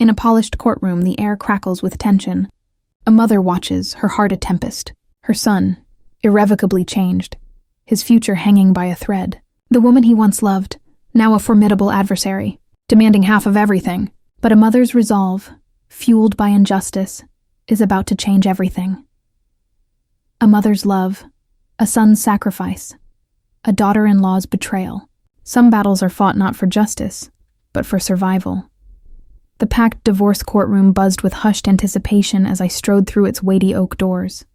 In a polished courtroom, the air crackles with tension. A mother watches, her heart a tempest. Her son, irrevocably changed, his future hanging by a thread. The woman he once loved, now a formidable adversary, demanding half of everything. But a mother's resolve, fueled by injustice, is about to change everything. A mother's love, a son's sacrifice, a daughter-in-law's betrayal. Some battles are fought not for justice, but for survival. The packed divorce courtroom buzzed with hushed anticipation as I strode through its weighty oak doors.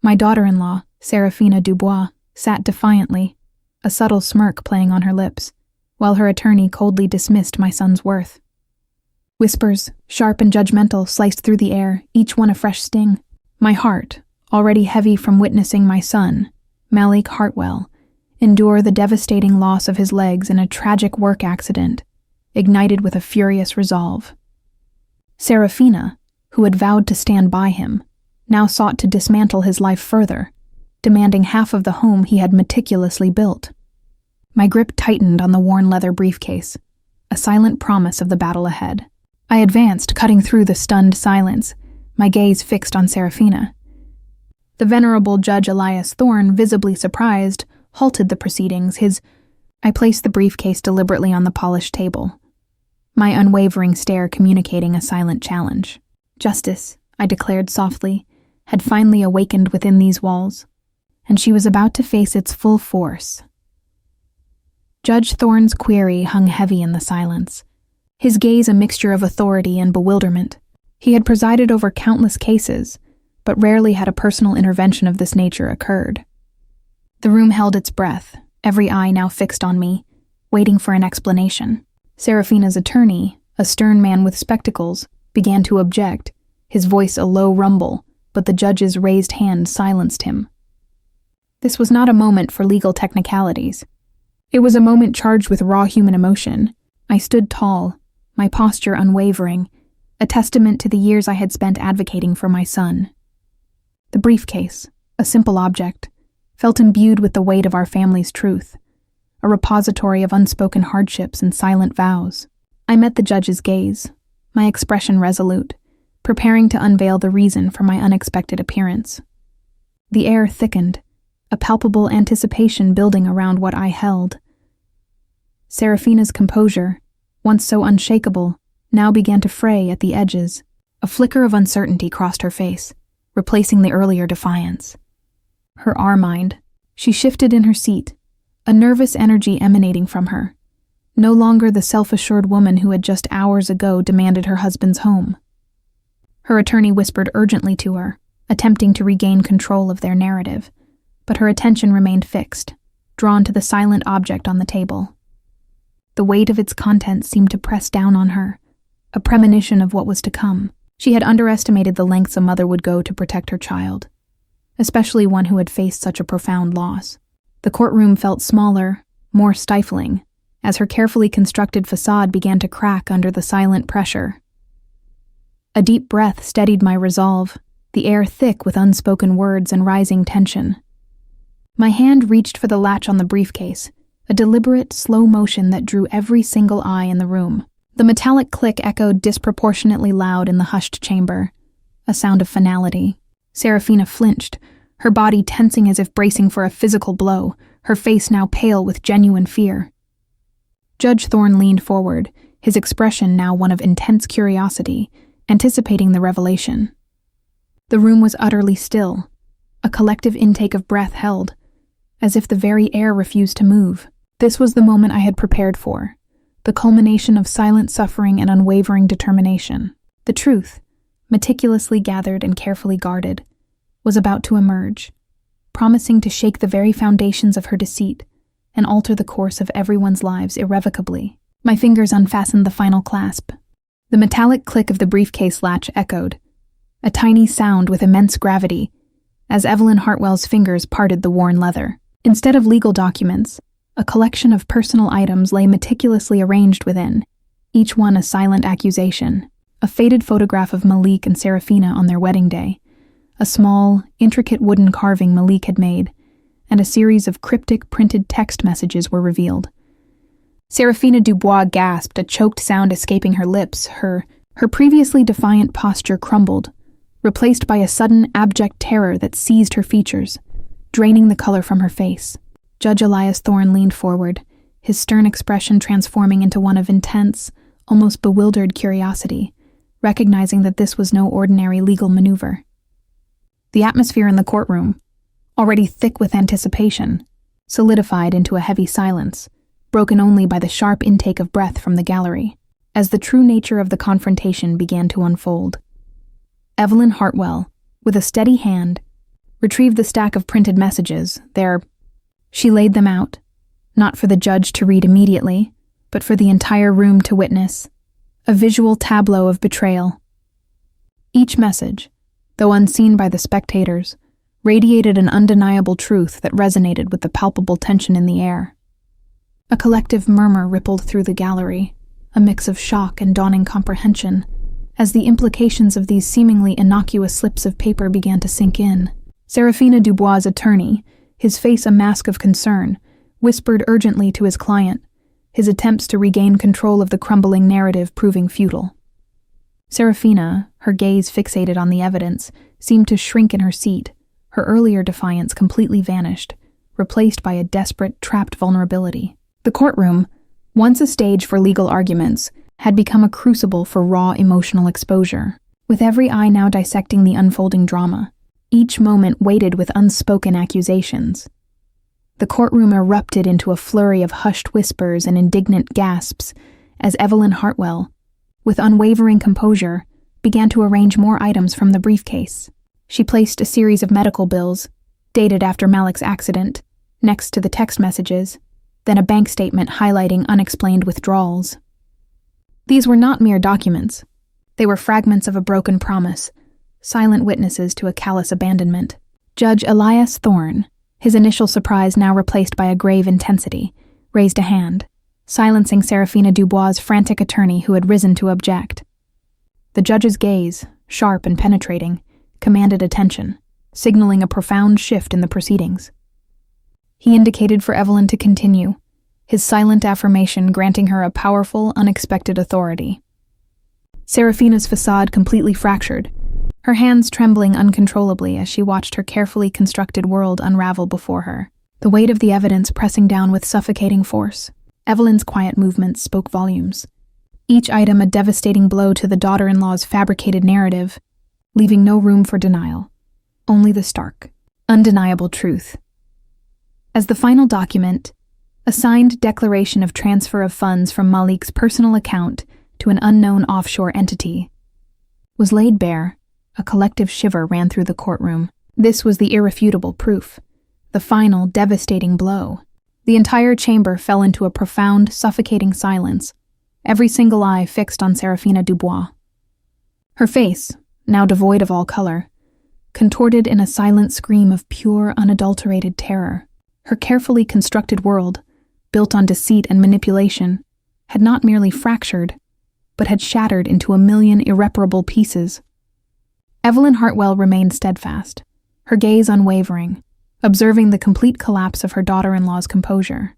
My daughter-in-law, Serafina Dubois, sat defiantly, a subtle smirk playing on her lips, while her attorney coldly dismissed my son's worth. Whispers, sharp and judgmental, sliced through the air, each one a fresh sting. My heart, already heavy from witnessing my son, Malik Hartwell, endure the devastating loss of his legs in a tragic work accident, ignited with a furious resolve. Serafina, who had vowed to stand by him, now sought to dismantle his life further, demanding half of the home he had meticulously built. My grip tightened on the worn leather briefcase, a silent promise of the battle ahead. I advanced, cutting through the stunned silence, my gaze fixed on Serafina. The venerable Judge Elias Thorne, visibly surprised, halted the proceedings. I placed the briefcase deliberately on the polished table, my unwavering stare communicating a silent challenge. Justice, I declared softly, had finally awakened within these walls, and she was about to face its full force. Judge Thorne's query hung heavy in the silence, his gaze a mixture of authority and bewilderment. He had presided over countless cases, but rarely had a personal intervention of this nature occurred. The room held its breath, every eye now fixed on me, waiting for an explanation. Serafina's attorney, a stern man with spectacles, began to object, his voice a low rumble, but the judge's raised hand silenced him. This was not a moment for legal technicalities. It was a moment charged with raw human emotion. I stood tall, my posture unwavering, a testament to the years I had spent advocating for my son. The briefcase, a simple object, felt imbued with the weight of our family's truth, a repository of unspoken hardships and silent vows. I met the judge's gaze, my expression resolute, preparing to unveil the reason for my unexpected appearance. The air thickened, a palpable anticipation building around what I held. Serafina's composure, once so unshakable, now began to fray at the edges. A flicker of uncertainty crossed her face, replacing the earlier defiance. Her arm-mind, she shifted in her seat, a nervous energy emanating from her, no longer the self-assured woman who had just hours ago demanded her husband's home. Her attorney whispered urgently to her, attempting to regain control of their narrative, but her attention remained fixed, drawn to the silent object on the table. The weight of its contents seemed to press down on her, a premonition of what was to come. She had underestimated the lengths a mother would go to protect her child, especially one who had faced such a profound loss. The courtroom felt smaller, more stifling, as her carefully constructed facade began to crack under the silent pressure. A deep breath steadied my resolve, the air thick with unspoken words and rising tension. My hand reached for the latch on the briefcase, a deliberate, slow motion that drew every single eye in the room. The metallic click echoed disproportionately loud in the hushed chamber, a sound of finality. Serafina flinched, her body tensing as if bracing for a physical blow, her face now pale with genuine fear. Judge Thorne leaned forward, his expression now one of intense curiosity, anticipating the revelation. The room was utterly still, a collective intake of breath held, as if the very air refused to move. This was the moment I had prepared for, the culmination of silent suffering and unwavering determination. The truth, meticulously gathered and carefully guarded, was about to emerge, promising to shake the very foundations of her deceit and alter the course of everyone's lives irrevocably. My fingers unfastened the final clasp. The metallic click of the briefcase latch echoed, a tiny sound with immense gravity, as Evelyn Hartwell's fingers parted the worn leather. Instead of legal documents, a collection of personal items lay meticulously arranged within, each one a silent accusation. A faded photograph of Malik and Serafina on their wedding day, a small, intricate wooden carving Malik had made, and a series of cryptic printed text messages were revealed. Serafina Dubois gasped, a choked sound escaping her lips, her Her previously defiant posture crumbled, replaced by a sudden, abject terror that seized her features, draining the color from her face. Judge Elias Thorne leaned forward, his stern expression transforming into one of intense, almost bewildered curiosity, recognizing that this was no ordinary legal maneuver. The atmosphere in the courtroom, already thick with anticipation, solidified into a heavy silence, broken only by the sharp intake of breath from the gallery, as the true nature of the confrontation began to unfold. Evelyn Hartwell, with a steady hand, retrieved the stack of printed messages. She laid them out, not for the judge to read immediately, but for the entire room to witness, a visual tableau of betrayal. Each message, though unseen by the spectators, radiated an undeniable truth that resonated with the palpable tension in the air. A collective murmur rippled through the gallery, a mix of shock and dawning comprehension, as the implications of these seemingly innocuous slips of paper began to sink in. Serafina Dubois' attorney, his face a mask of concern, whispered urgently to his client, his attempts to regain control of the crumbling narrative proving futile. Serafina, her gaze fixated on the evidence, seemed to shrink in her seat, her earlier defiance completely vanished, replaced by a desperate, trapped vulnerability. The courtroom, once a stage for legal arguments, had become a crucible for raw emotional exposure, with every eye now dissecting the unfolding drama, each moment weighted with unspoken accusations. The courtroom erupted into a flurry of hushed whispers and indignant gasps as Evelyn Hartwell, with unwavering composure, began to arrange more items from the briefcase. She placed a series of medical bills, dated after Malik's accident, next to the text messages, then a bank statement highlighting unexplained withdrawals. These were not mere documents. They were fragments of a broken promise, silent witnesses to a callous abandonment. Judge Elias Thorne, his initial surprise now replaced by a grave intensity, raised a hand, silencing Serafina Dubois' frantic attorney who had risen to object. The judge's gaze, sharp and penetrating, commanded attention, signaling a profound shift in the proceedings. He indicated for Evelyn to continue, his silent affirmation granting her a powerful, unexpected authority. Serafina's facade completely fractured, her hands trembling uncontrollably as she watched her carefully constructed world unravel before her, the weight of the evidence pressing down with suffocating force. Evelyn's quiet movements spoke volumes, each item a devastating blow to the daughter-in-law's fabricated narrative, leaving no room for denial, only the stark, undeniable truth. As the final document, a signed declaration of transfer of funds from Malik's personal account to an unknown offshore entity, was laid bare, a collective shiver ran through the courtroom. This was the irrefutable proof, the final, devastating blow. The entire chamber fell into a profound, suffocating silence, every single eye fixed on Serafina Dubois. Her face, now devoid of all color, contorted in a silent scream of pure, unadulterated terror. Her carefully constructed world, built on deceit and manipulation, had not merely fractured, but had shattered into a million irreparable pieces. Evelyn Hartwell remained steadfast, her gaze unwavering, observing the complete collapse of her daughter-in-law's composure.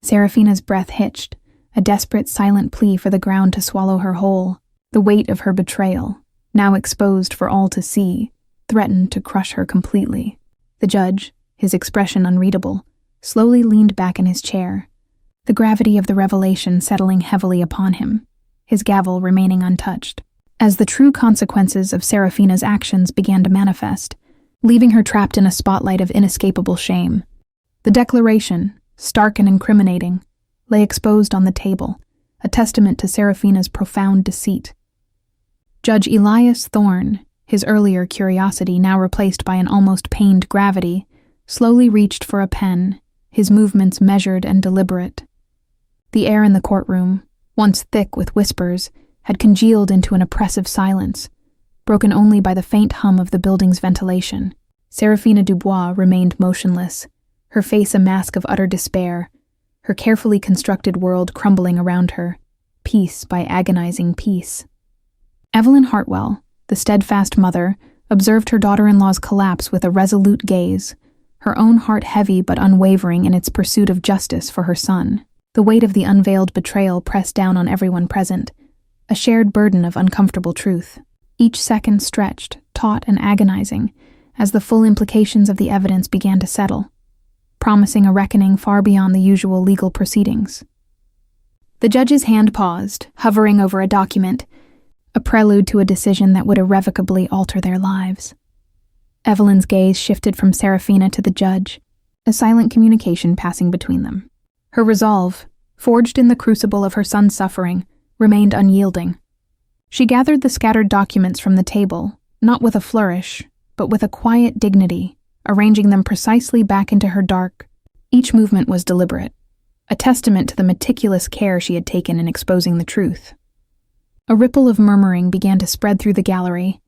Serafina's breath hitched, a desperate, silent plea for the ground to swallow her whole. The weight of her betrayal, now exposed for all to see, threatened to crush her completely. The judge, his expression unreadable, slowly leaned back in his chair, the gravity of the revelation settling heavily upon him, his gavel remaining untouched, as the true consequences of Serafina's actions began to manifest, leaving her trapped in a spotlight of inescapable shame. The declaration, stark and incriminating, lay exposed on the table, a testament to Serafina's profound deceit. Judge Elias Thorne, his earlier curiosity now replaced by an almost pained gravity, slowly reached for a pen, his movements measured and deliberate. The air in the courtroom, once thick with whispers, had congealed into an oppressive silence, broken only by the faint hum of the building's ventilation. Serafina Dubois remained motionless, her face a mask of utter despair, her carefully constructed world crumbling around her, piece by agonizing piece. Evelyn Hartwell, the steadfast mother, observed her daughter-in-law's collapse with a resolute gaze, her own heart heavy but unwavering in its pursuit of justice for her son. The weight of the unveiled betrayal pressed down on everyone present, a shared burden of uncomfortable truth, each second stretched, taut, and agonizing as the full implications of the evidence began to settle, promising a reckoning far beyond the usual legal proceedings. The judge's hand paused, hovering over a document, a prelude to a decision that would irrevocably alter their lives. Evelyn's gaze shifted from Serafina to the judge, a silent communication passing between them. Her resolve, forged in the crucible of her son's suffering, remained unyielding. She gathered the scattered documents from the table, not with a flourish, but with a quiet dignity, arranging them precisely back into her dark. Each movement was deliberate, a testament to the meticulous care she had taken in exposing the truth. A ripple of murmuring began to spread through the gallery,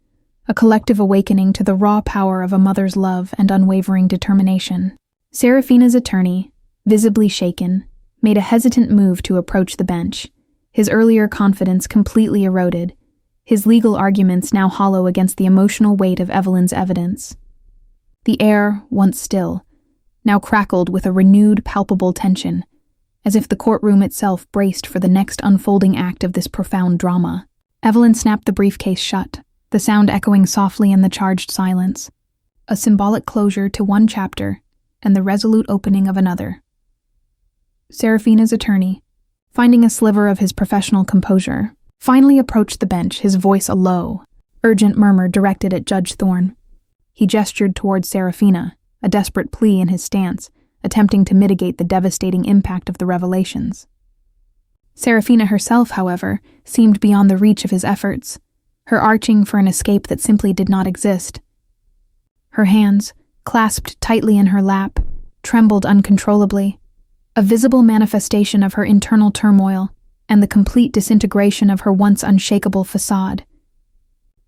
a collective awakening to the raw power of a mother's love and unwavering determination. Serafina's attorney, visibly shaken, made a hesitant move to approach the bench, his earlier confidence completely eroded, his legal arguments now hollow against the emotional weight of Evelyn's evidence. The air, once still, now crackled with a renewed palpable tension, as if the courtroom itself braced for the next unfolding act of this profound drama. Evelyn snapped the briefcase shut, the sound echoing softly in the charged silence, a symbolic closure to one chapter and the resolute opening of another. Serafina's attorney, finding a sliver of his professional composure, finally approached the bench, his voice a low, urgent murmur directed at Judge Thorne. He gestured towards Serafina, a desperate plea in his stance, attempting to mitigate the devastating impact of the revelations. Serafina herself, however, seemed beyond the reach of his efforts, her arching for an escape that simply did not exist. Her hands, clasped tightly in her lap, trembled uncontrollably, a visible manifestation of her internal turmoil and the complete disintegration of her once unshakable facade.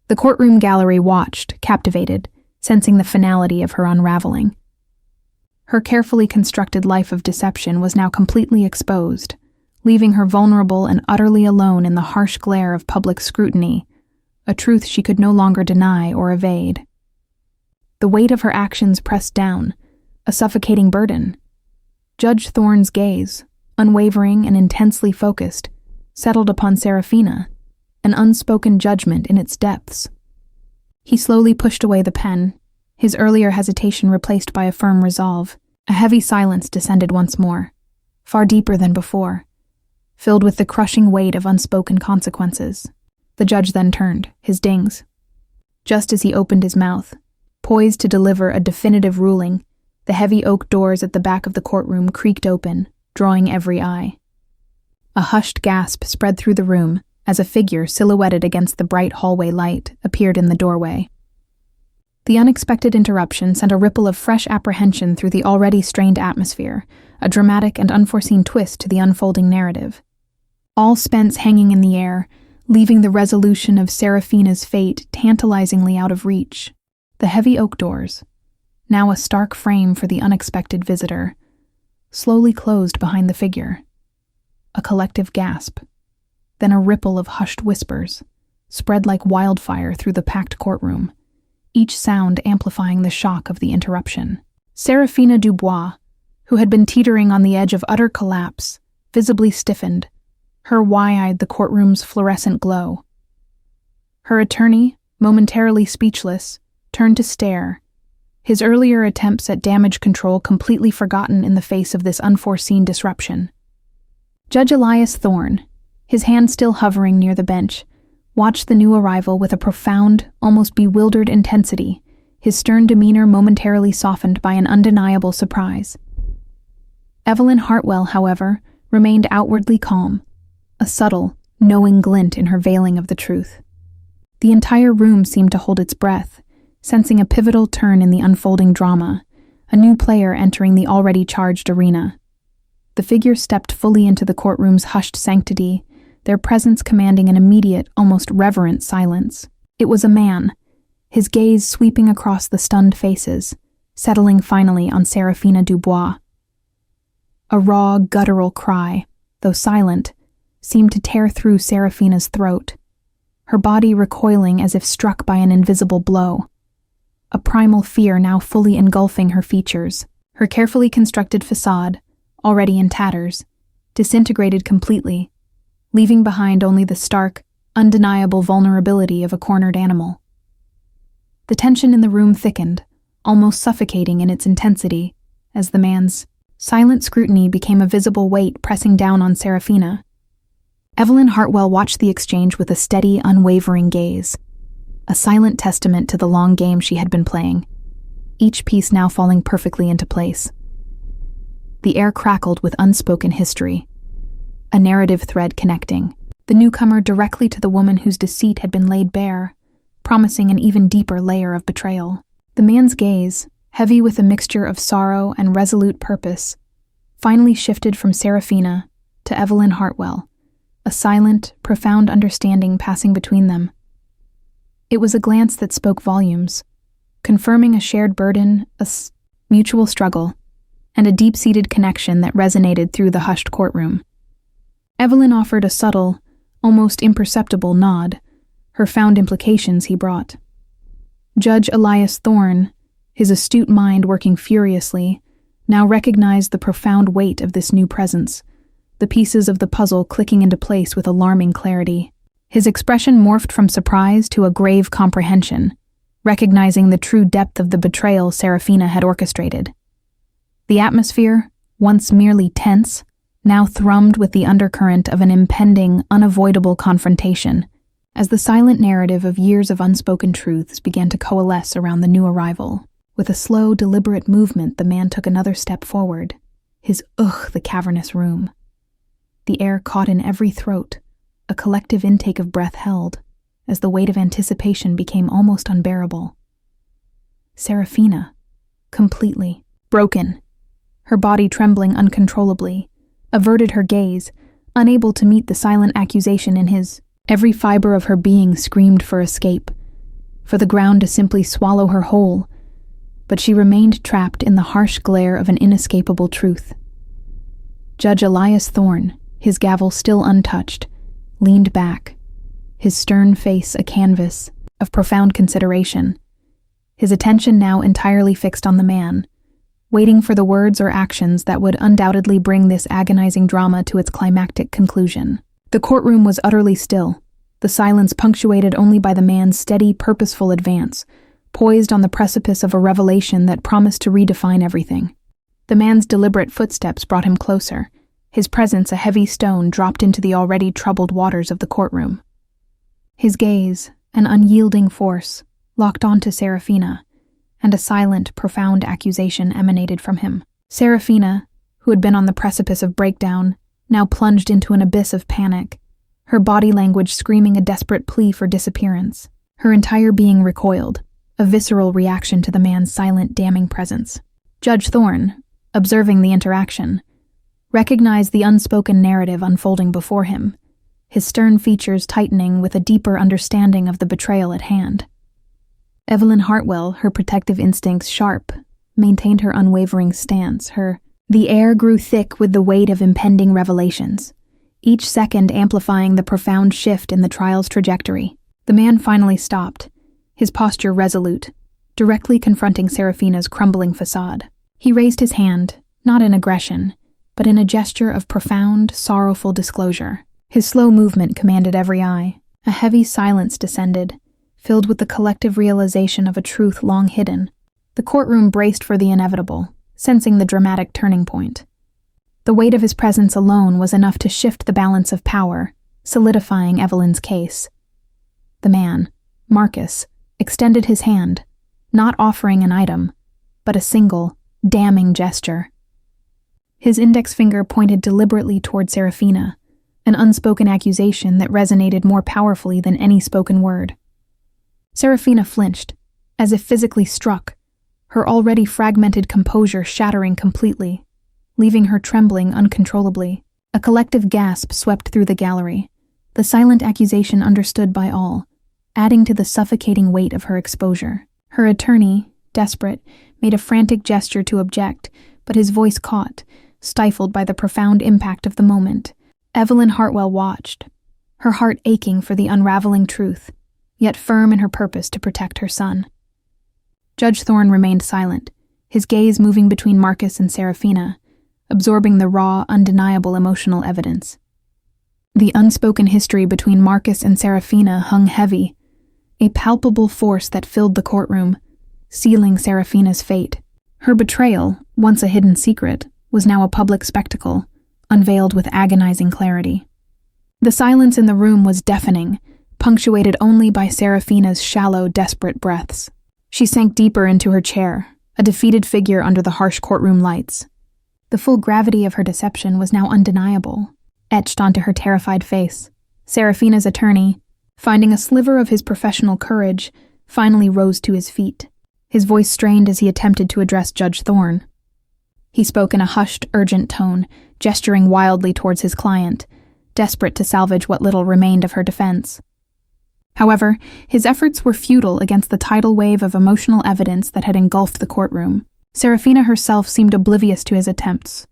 The courtroom gallery watched, captivated, sensing the finality of her unraveling. Her carefully constructed life of deception was now completely exposed, leaving her vulnerable and utterly alone in the harsh glare of public scrutiny, a truth she could no longer deny or evade. The weight of her actions pressed down, a suffocating burden. Judge Thorne's gaze, unwavering and intensely focused, settled upon Serafina, an unspoken judgment in its depths. He slowly pushed away the pen, his earlier hesitation replaced by a firm resolve. A heavy silence descended once more, far deeper than before, filled with the crushing weight of unspoken consequences. The judge then turned, his dings. Just as he opened his mouth, poised to deliver a definitive ruling, the heavy oak doors at the back of the courtroom creaked open, drawing every eye. A hushed gasp spread through the room as a figure silhouetted against the bright hallway light appeared in the doorway. The unexpected interruption sent a ripple of fresh apprehension through the already strained atmosphere, a dramatic and unforeseen twist to the unfolding narrative. All suspense hanging in the air, leaving the resolution of Serafina's fate tantalizingly out of reach. The heavy oak doors, now a stark frame for the unexpected visitor, slowly closed behind the figure. A collective gasp, then a ripple of hushed whispers, spread like wildfire through the packed courtroom, each sound amplifying the shock of the interruption. Serafina Dubois, who had been teetering on the edge of utter collapse, visibly stiffened, her wide-eyed the courtroom's fluorescent glow. Her attorney, momentarily speechless, turned to stare, his earlier attempts at damage control completely forgotten in the face of this unforeseen disruption. Judge Elias Thorne, his hand still hovering near the bench, watched the new arrival with a profound, almost bewildered intensity, his stern demeanor momentarily softened by an undeniable surprise. Evelyn Hartwell, however, remained outwardly calm, a subtle, knowing glint in her veiling of the truth. The entire room seemed to hold its breath, sensing a pivotal turn in the unfolding drama, a new player entering the already charged arena. The figure stepped fully into the courtroom's hushed sanctity, their presence commanding an immediate, almost reverent silence. It was a man, his gaze sweeping across the stunned faces, settling finally on Serafina Dubois. A raw, guttural cry, though silent, seemed to tear through Serafina's throat, her body recoiling as if struck by an invisible blow. A primal fear now fully engulfing her features, her carefully constructed facade, already in tatters, disintegrated completely, leaving behind only the stark, undeniable vulnerability of a cornered animal. The tension in the room thickened, almost suffocating in its intensity, as the man's silent scrutiny became a visible weight pressing down on Serafina. Evelyn Hartwell watched the exchange with a steady, unwavering gaze, a silent testament to the long game she had been playing, each piece now falling perfectly into place. The air crackled with unspoken history, a narrative thread connecting the newcomer directly to the woman whose deceit had been laid bare, promising an even deeper layer of betrayal. The man's gaze, heavy with a mixture of sorrow and resolute purpose, finally shifted from Serafina to Evelyn Hartwell, a silent, profound understanding passing between them. It was a glance that spoke volumes, confirming a shared burden, mutual struggle, and a deep-seated connection that resonated through the hushed courtroom. Evelyn offered a subtle, almost imperceptible nod, her found implications he brought. Judge Elias Thorne, his astute mind working furiously, now recognized the profound weight of this new presence, the pieces of the puzzle clicking into place with alarming clarity. His expression morphed from surprise to a grave comprehension, recognizing the true depth of the betrayal Serafina had orchestrated. The atmosphere, once merely tense, now thrummed with the undercurrent of an impending, unavoidable confrontation, as the silent narrative of years of unspoken truths began to coalesce around the new arrival. With a slow, deliberate movement, the man took another step forward, his the cavernous room. The air caught in every throat, a collective intake of breath held, as the weight of anticipation became almost unbearable. Serafina, completely broken, her body trembling uncontrollably, averted her gaze, unable to meet the silent accusation in his. Every fiber of her being screamed for escape, for the ground to simply swallow her whole, but she remained trapped in the harsh glare of an inescapable truth. Judge Elias Thorne, his gavel still untouched, leaned back, his stern face a canvas of profound consideration, his attention now entirely fixed on the man, waiting for the words or actions that would undoubtedly bring this agonizing drama to its climactic conclusion. The courtroom was utterly still, the silence punctuated only by the man's steady, purposeful advance, poised on the precipice of a revelation that promised to redefine everything. The man's deliberate footsteps brought him closer, his presence a heavy stone dropped into the already troubled waters of the courtroom. His gaze, an unyielding force, locked onto Serafina, and a silent, profound accusation emanated from him. Serafina, who had been on the precipice of breakdown, now plunged into an abyss of panic, her body language screaming a desperate plea for disappearance. Her entire being recoiled, a visceral reaction to the man's silent, damning presence. Judge Thorne, observing the interaction, recognized the unspoken narrative unfolding before him, his stern features tightening with a deeper understanding of the betrayal at hand. Evelyn Hartwell, her protective instincts sharp, maintained her unwavering stance. The air grew thick with the weight of impending revelations, each second amplifying the profound shift in the trial's trajectory. The man finally stopped, his posture resolute, directly confronting Serafina's crumbling facade. He raised his hand, not in aggression, but in a gesture of profound, sorrowful disclosure. His slow movement commanded every eye. A heavy silence descended, filled with the collective realization of a truth long hidden. The courtroom braced for the inevitable, sensing the dramatic turning point. The weight of his presence alone was enough to shift the balance of power, solidifying Evelyn's case. The man, Marcus, extended his hand, not offering an item, but a single, damning gesture. His index finger pointed deliberately toward Serafina, an unspoken accusation that resonated more powerfully than any spoken word. Serafina flinched, as if physically struck, her already fragmented composure shattering completely, leaving her trembling uncontrollably. A collective gasp swept through the gallery, the silent accusation understood by all, adding to the suffocating weight of her exposure. Her attorney, desperate, made a frantic gesture to object, but his voice caught, stifled by the profound impact of the moment. Evelyn Hartwell watched, her heart aching for the unraveling truth, yet firm in her purpose to protect her son. Judge Thorne remained silent, his gaze moving between Marcus and Serafina, absorbing the raw, undeniable emotional evidence. The unspoken history between Marcus and Serafina hung heavy, a palpable force that filled the courtroom, sealing Serafina's fate. Her betrayal, once a hidden secret, was now a public spectacle, unveiled with agonizing clarity. The silence in the room was deafening, punctuated only by Serafina's shallow, desperate breaths. She sank deeper into her chair, a defeated figure under the harsh courtroom lights. The full gravity of her deception was now undeniable, etched onto her terrified face. Serafina's attorney, finding a sliver of his professional courage, finally rose to his feet. His voice strained as he attempted to address Judge Thorne. He spoke in a hushed, urgent tone, gesturing wildly towards his client, desperate to salvage what little remained of her defense. However, his efforts were futile against the tidal wave of emotional evidence that had engulfed the courtroom. Serafina herself seemed oblivious to his attempts,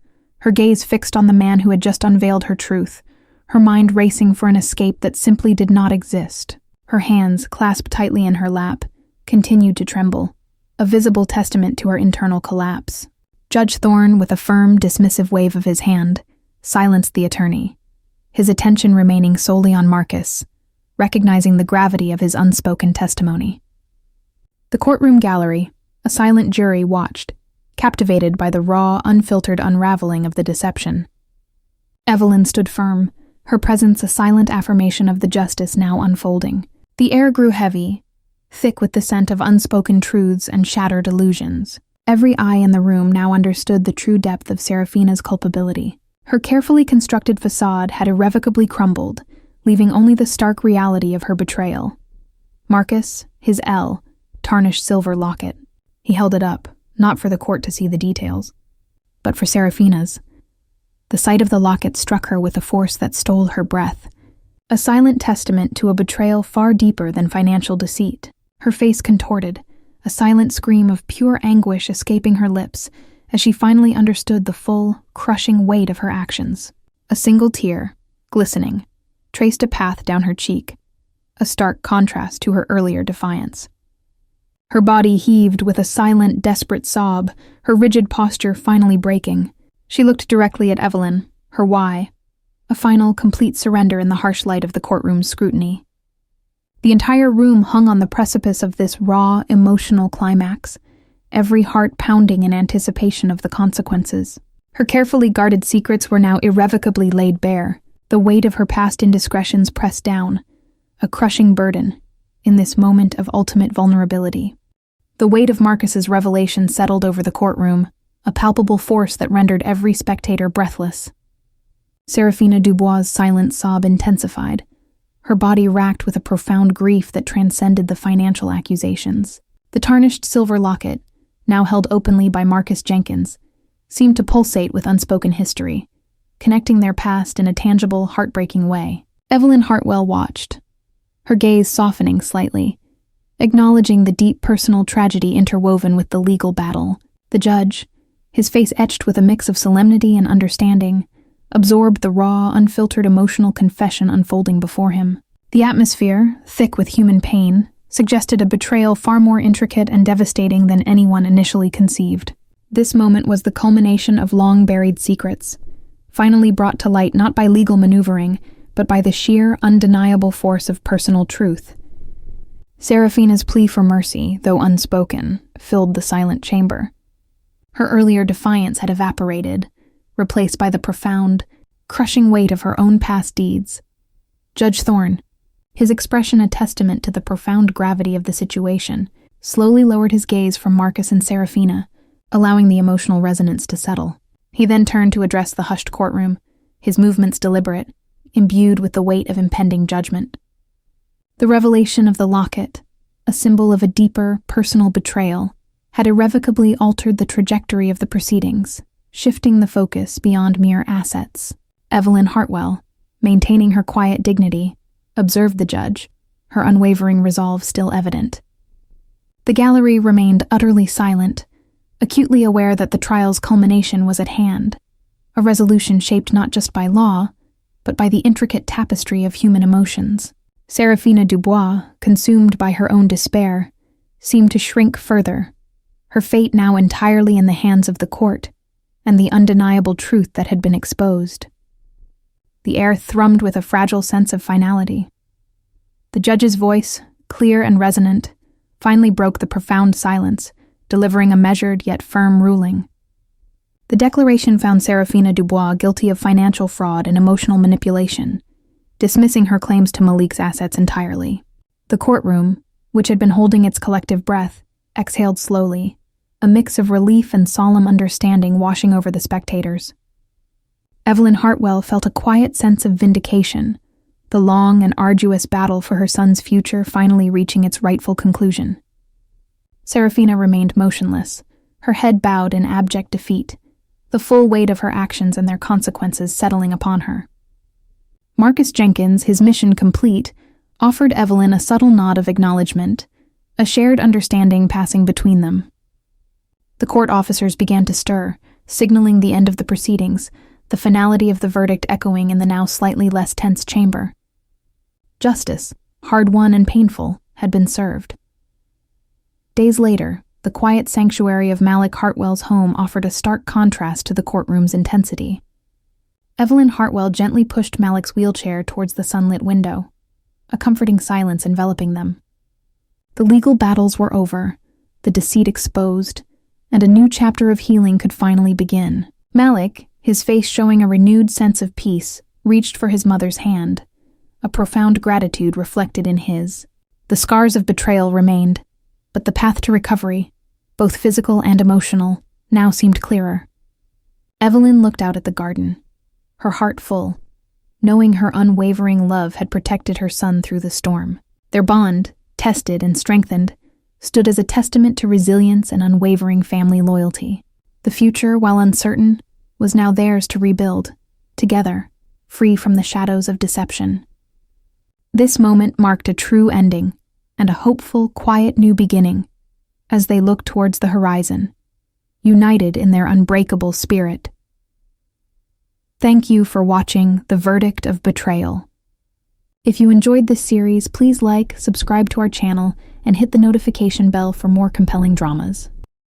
her gaze fixed on the man who had just unveiled her truth, her mind racing for an escape that simply did not exist. Her hands, clasped tightly in her lap, continued to tremble, a visible testament to her internal collapse. Judge Thorne, with a firm, dismissive wave of his hand, silenced the attorney, his attention remaining solely on Marcus, recognizing the gravity of his unspoken testimony. The courtroom gallery, a silent jury, watched, captivated by the raw, unfiltered unraveling of the deception. Evelyn stood firm, her presence a silent affirmation of the justice now unfolding. The air grew heavy, thick with the scent of unspoken truths and shattered illusions. Every eye in the room now understood the true depth of Serafina's culpability. Her carefully constructed facade had irrevocably crumbled, leaving only the stark reality of her betrayal. Marcus, his tarnished silver locket. He held it up, not for the court to see the details, but for Serafina's. The sight of the locket struck her with a force that stole her breath, a silent testament to a betrayal far deeper than financial deceit. Her face contorted, a silent scream of pure anguish escaping her lips as she finally understood the full, crushing weight of her actions. A single tear, glistening, traced a path down her cheek, a stark contrast to her earlier defiance. Her body heaved with a silent, desperate sob, her rigid posture finally breaking. She looked directly at Evelyn, her why, a final, complete surrender in the harsh light of the courtroom's scrutiny. The entire room hung on the precipice of this raw, emotional climax, every heart pounding in anticipation of the consequences. Her carefully guarded secrets were now irrevocably laid bare, the weight of her past indiscretions pressed down, a crushing burden, in this moment of ultimate vulnerability. The weight of Marcus's revelation settled over the courtroom, a palpable force that rendered every spectator breathless. Serafina Dubois' silent sob intensified, her body racked with a profound grief that transcended the financial accusations. The tarnished silver locket, now held openly by Marcus Jenkins, seemed to pulsate with unspoken history, connecting their past in a tangible, heartbreaking way. Evelyn Hartwell watched, her gaze softening slightly, acknowledging the deep personal tragedy interwoven with the legal battle. The judge, his face etched with a mix of solemnity and understanding, absorbed the raw, unfiltered emotional confession unfolding before him. The atmosphere, thick with human pain, suggested a betrayal far more intricate and devastating than anyone initially conceived. This moment was the culmination of long-buried secrets, finally brought to light not by legal maneuvering, but by the sheer, undeniable force of personal truth. Serafina's plea for mercy, though unspoken, filled the silent chamber. Her earlier defiance had evaporated, replaced by the profound, crushing weight of her own past deeds. Judge Thorne, his expression a testament to the profound gravity of the situation, slowly lowered his gaze from Marcus and Serafina, allowing the emotional resonance to settle. He then turned to address the hushed courtroom, his movements deliberate, imbued with the weight of impending judgment. The revelation of the locket, a symbol of a deeper, personal betrayal, had irrevocably altered the trajectory of the proceedings, shifting the focus beyond mere assets. Evelyn Hartwell, maintaining her quiet dignity, observed the judge, her unwavering resolve still evident. The gallery remained utterly silent, acutely aware that the trial's culmination was at hand, a resolution shaped not just by law, but by the intricate tapestry of human emotions. Serafina Dubois, consumed by her own despair, seemed to shrink further, her fate now entirely in the hands of the court, and the undeniable truth that had been exposed. The air thrummed with a fragile sense of finality. The judge's voice, clear and resonant, finally broke the profound silence, delivering a measured yet firm ruling. The declaration found Serafina Dubois guilty of financial fraud and emotional manipulation, dismissing her claims to Malik's assets entirely. The courtroom, which had been holding its collective breath, exhaled slowly, a mix of relief and solemn understanding washing over the spectators. Evelyn Hartwell felt a quiet sense of vindication, the long and arduous battle for her son's future finally reaching its rightful conclusion. Serafina remained motionless, her head bowed in abject defeat, the full weight of her actions and their consequences settling upon her. Marcus Jenkins, his mission complete, offered Evelyn a subtle nod of acknowledgement, a shared understanding passing between them. The court officers began to stir, signaling the end of the proceedings, the finality of the verdict echoing in the now slightly less tense chamber. Justice, hard-won and painful, had been served. Days later, the quiet sanctuary of Malik Hartwell's home offered a stark contrast to the courtroom's intensity. Evelyn Hartwell gently pushed Malik's wheelchair towards the sunlit window, a comforting silence enveloping them. The legal battles were over, the deceit exposed, and a new chapter of healing could finally begin. Malik, his face showing a renewed sense of peace, reached for his mother's hand, a profound gratitude reflected in his. The scars of betrayal remained, but the path to recovery, both physical and emotional, now seemed clearer. Evelyn looked out at the garden, her heart full, knowing her unwavering love had protected her son through the storm. Their bond, tested and strengthened, stood as a testament to resilience and unwavering family loyalty. The future, while uncertain, was now theirs to rebuild, together, free from the shadows of deception. This moment marked a true ending, and a hopeful, quiet new beginning, as they looked towards the horizon, united in their unbreakable spirit. Thank you for watching The Verdict of Betrayal. If you enjoyed this series, please like, subscribe to our channel, and hit the notification bell for more compelling dramas.